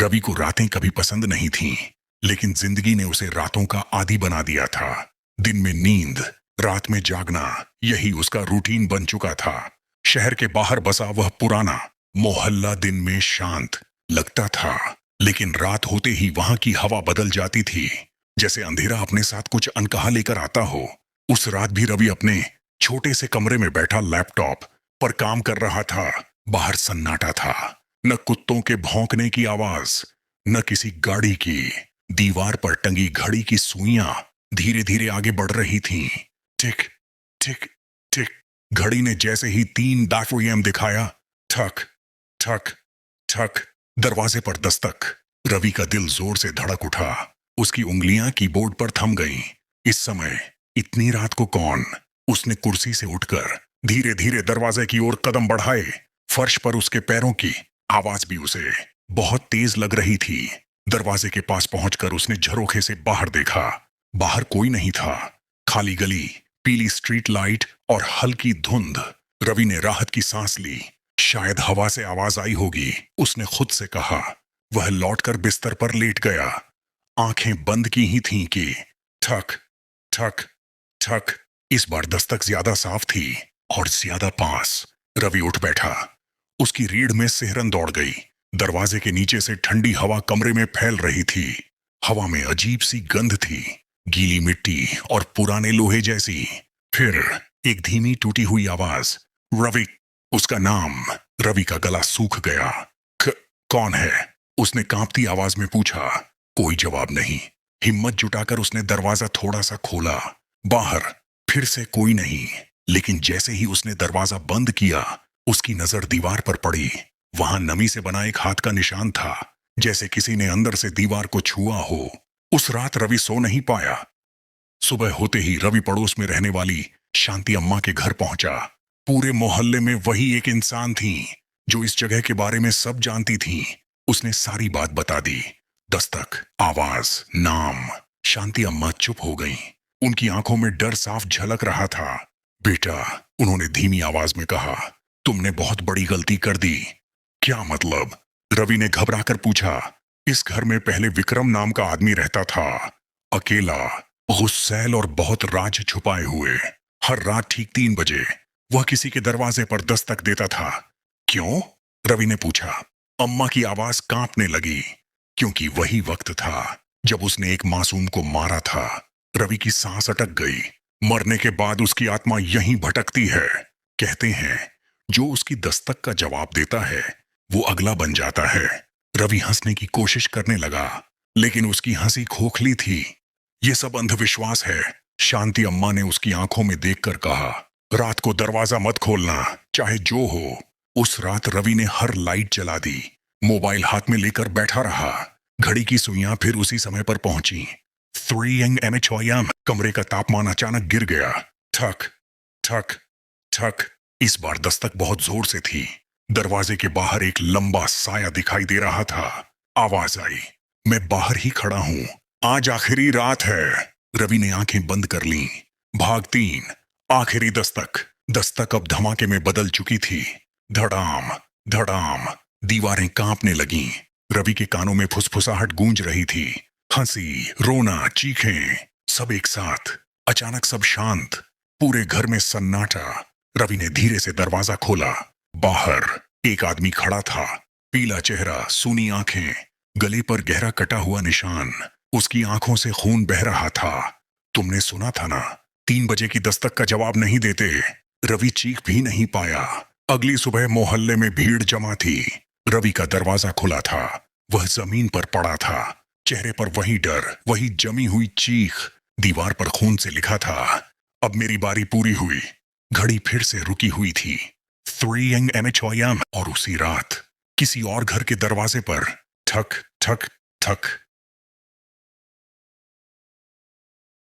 रवि को रातें कभी पसंद नहीं थीं, लेकिन जिंदगी ने उसे रातों का आदी बना दिया था। दिन में नींद, रात में जागना, यही उसका रूटीन बन चुका था। शहर के बाहर बसा वह पुराना मोहल्ला दिन में शांत लगता था, लेकिन रात होते ही वहां की हवा बदल जाती थी, जैसे अंधेरा अपने साथ कुछ अनकहा लेकर आता हो। उस रात भी रवि अपने छोटे से कमरे में बैठा लैपटॉप पर काम कर रहा था। बाहर सन्नाटा था, न कुत्तों के भौंकने की आवाज, न किसी गाड़ी की। दीवार पर टंगी घड़ी की सुइयां धीरे धीरे आगे बढ़ रही थीं। टिक टिक टिक। घड़ी ने जैसे ही 3 AM दिखाया, ठक ठक ठक। दरवाजे पर दस्तक। रवि का दिल जोर से धड़क उठा। उसकी उंगलियां कीबोर्ड पर थम गईं। इस समय इतनी रात को कौन? उसने कुर्सी से उठकर धीरे धीरे दरवाजे की ओर कदम बढ़ाए। फर्श पर उसके पैरों की आवाज भी उसे बहुत तेज लग रही थी। दरवाजे के पास पहुंचकर उसने झरोखे से बाहर देखा। बाहर कोई नहीं था, खाली गली, पीली स्ट्रीट लाइट और हल्की धुंध। रवि ने राहत की सांस ली। शायद हवा से आवाज आई होगी, उसने खुद से कहा। वह लौटकर बिस्तर पर लेट गया। आंखें बंद की ही थीं कि ठक ठक ठक। इस बार दस्तक ज्यादा साफ थी और ज्यादा पास। रवि उठ बैठा। उसकी रीढ़ में सिहरन दौड़ गई। दरवाजे के नीचे से ठंडी हवा कमरे में फैल रही थी। हवा में अजीब सी गंध थी, गीली मिट्टी और पुराने लोहे जैसी। फिर एक धीमी टूटी हुई आवाज, रवि। उसका नाम। रवि का गला सूख गया। कौन है? उसने कांपती आवाज में पूछा। कोई जवाब नहीं। हिम्मत जुटाकर उसने दरवाजा थोड़ा सा खोला। बाहर फिर से कोई नहीं, लेकिन जैसे ही उसने दरवाजा बंद किया, उसकी नजर दीवार पर पड़ी। वहां नमी से बना एक हाथ का निशान था, जैसे किसी ने अंदर से दीवार को छुआ हो। उस रात रवि सो नहीं पाया। सुबह होते ही रवि पड़ोस में रहने वाली शांति अम्मा के घर पहुंचा। पूरे मोहल्ले में वही एक इंसान थी जो इस जगह के बारे में सब जानती थी। उसने सारी बात बता दी। दस्तक, आवाज, नाम। शांति अम्मा चुप हो गईं। उनकी आंखों में डर साफ झलक रहा था। बेटा, उन्होंने धीमी आवाज में कहा, तुमने बहुत बड़ी गलती कर दी। क्या मतलब? रवि ने घबराकर पूछा। इस घर में पहले विक्रम नाम का आदमी रहता था, अकेला, गुस्सैल और बहुत राज छुपाए हुए। हर रात ठीक 3 बजे वह किसी के दरवाजे पर दस्तक देता था। क्यों? रवि ने पूछा। अम्मा की आवाज कांपने लगी। क्योंकि वही वक्त था जब उसने एक मासूम को मारा था। रवि की सांस अटक गई। मरने के बाद उसकी आत्मा यहीं भटकती है। कहते हैं जो उसकी दस्तक का जवाब देता है वो अगला बन जाता है। रवि हंसने की कोशिश करने लगा, लेकिन उसकी हंसी खोखली थी। ये सब अंधविश्वास है, शांति अम्मा ने उसकी आंखों में देखकर कहा। रात को दरवाजा मत खोलना, चाहे जो हो। उस रात रवि ने हर लाइट जला दी, मोबाइल हाथ में लेकर बैठा रहा। घड़ी की सुइयां फिर उसी समय पर पहुंची। 3 AM। कमरे का तापमान अचानक गिर गया। ठक ठक ठक। इस बार दस्तक बहुत जोर से थी। दरवाजे के बाहर एक लंबा साया दिखाई दे रहा था। आवाज आई, मैं बाहर ही खड़ा हूं, आज आखिरी रात है। रवि ने आंखें बंद कर लीं। भाग 3। आखिरी दस्तक। दस्तक अब धमाके में बदल चुकी थी। धड़ाम धड़ाम। दीवारें कांपने लगीं। रवि के कानों में फुसफुसाहट गूंज रही थी। हंसी, रोना, चीखें, सब एक साथ। अचानक सब शांत। पूरे घर में सन्नाटा। रवि ने धीरे से दरवाजा खोला। बाहर एक आदमी खड़ा था। पीला चेहरा, सूनी आंखें, गले पर गहरा कटा हुआ निशान। उसकी आंखों से खून बह रहा था। तुमने सुना था ना, 3 बजे की दस्तक का जवाब नहीं देते। रवि चीख भी नहीं पाया। अगली सुबह मोहल्ले में भीड़ जमा थी। रवि का दरवाजा खुला था। वह जमीन पर पड़ा था। चेहरे पर वही डर, वही जमी हुई चीख। दीवार पर खून से लिखा था, अब मेरी बारी पूरी हुई। घड़ी फिर से रुकी हुई थी। 3 AM। और उसी रात किसी और घर के दरवाजे पर ठक ठक ठक।